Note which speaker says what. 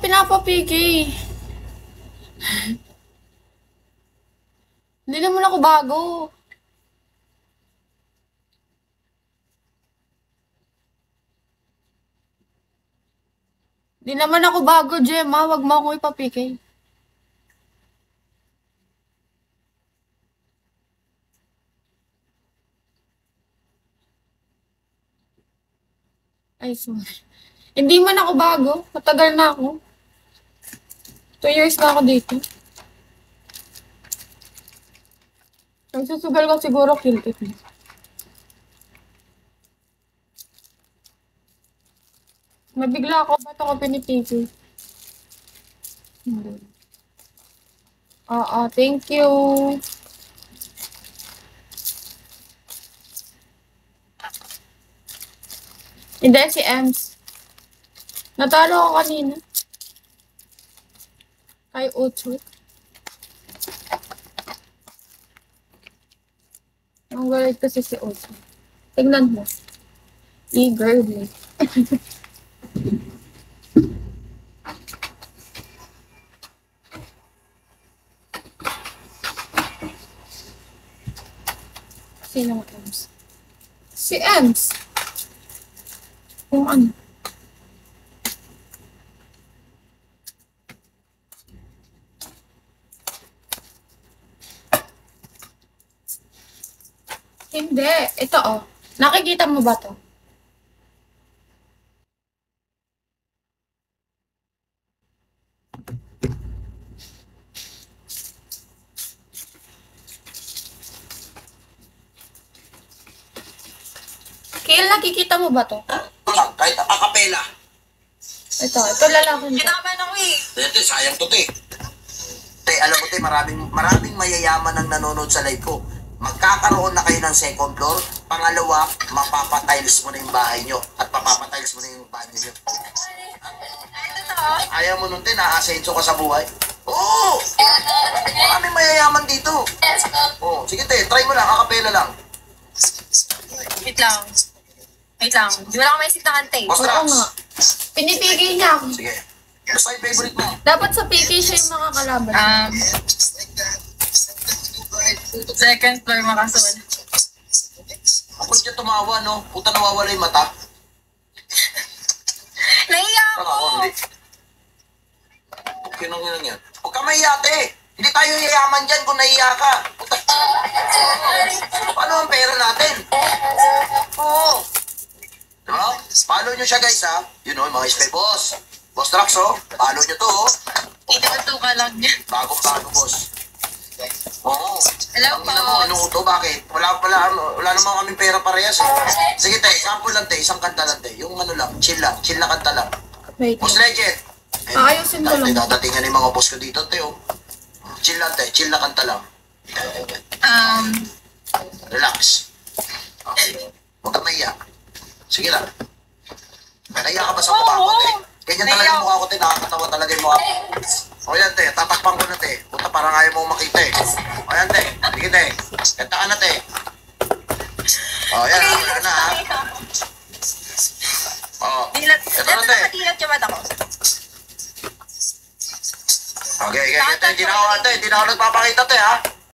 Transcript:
Speaker 1: pinapapigay. Hindi naman ako bago. Hindi naman ako bago, Gemma. Wag mo akong ipapigay. Ay, sorry. Hindi man ako bago. Matagal na ako. 2 years na ako dito. Ang susugal ko siguro kiltit mo. Mabigla ako. Ba't ako pinipigay? Hindi. Thank you. Hindi, si Ems. Natalo ako kanina. Kay Ocho. Ang galit kasi si Ocho. Tignan mo. E-girly. Sinong Ems? Si Ems. Kung ano. Hindi. Ito oh. Nakikita mo ba to? Kaya nakikita mo ba to?
Speaker 2: Kahit akapela.
Speaker 1: Ito lalaki mo.
Speaker 3: Kinaman ako eh.
Speaker 2: Ito, sayang to, te. Te, alam mo, te, maraming mayayaman ang nanonood sa live ko. Magkakaroon na kayo ng second floor. Pangalawa, mapapatiles mo na yung bahay nyo. At mapapatiles mo na yung bahay nyo. Ayaw mo nun, te, na-asenso ka sa buhay. Oo! Maraming mayayaman dito. Oo, sige, te, try mo lang, akapela lang.
Speaker 3: Wait lang. Wait lang. Di wala ka maisip na kanta eh.
Speaker 1: Oo nga. Pinipigay niya ako.
Speaker 2: Sige. Basta yung favorite mo.
Speaker 1: Dapat sa PK siya yung mga kalaban.
Speaker 3: Second floor makasul.
Speaker 2: Ako siya tumawa, no? Puta, nawawala yung mata.
Speaker 3: Naiya
Speaker 2: Parang
Speaker 3: ako!
Speaker 2: ako, hindi. Kinong yun yan. Huwag ka mahiya, te. Hindi tayo yayaman dyan kung nahiya ka. Puta. Paano ang pera natin? Oo. Diba? Follow nyo siya, guys, ha? Yun, o, mga spy boss. Boss Trax, oh. Follow nyo to, oh.
Speaker 3: Ito ka lang niya.
Speaker 2: Bagong-bago, boss. Oo.
Speaker 3: Hello,
Speaker 2: Ang ina mo,
Speaker 3: boss.
Speaker 2: inuuto, bakit? Wala naman kaming pera parehas, eh. Sige, te, sample lang, te. Isang kanta lang, te. Yung ano lang, chill na kanta lang.
Speaker 1: Wait.
Speaker 2: Boss Legend.
Speaker 1: Ayusin ko lang.
Speaker 2: Dadatingan yung mga boss ko dito, te, oh. Chill lang, te. Chill na kanta lang. Relax. Okay. Huwag ka maiyak. Sige lang. Naiyak ka ba sa mukha ko, te? Ganyan talaga yung mukha ko, te. Nakakatawa talaga yung mukha ko. O yan, te. Tatakpan ko na, te. Puta, parang ayaw mo makita, eh. O yan, te. Sige, te. Kanta ka na, te. O yan, wala na, ha. O.
Speaker 3: Dilat.
Speaker 2: Ito
Speaker 3: Ito
Speaker 2: na, te.
Speaker 3: nakadilat yung mata ko.
Speaker 2: Okay. Te. Hindi na ako nagpapakita, te, ha.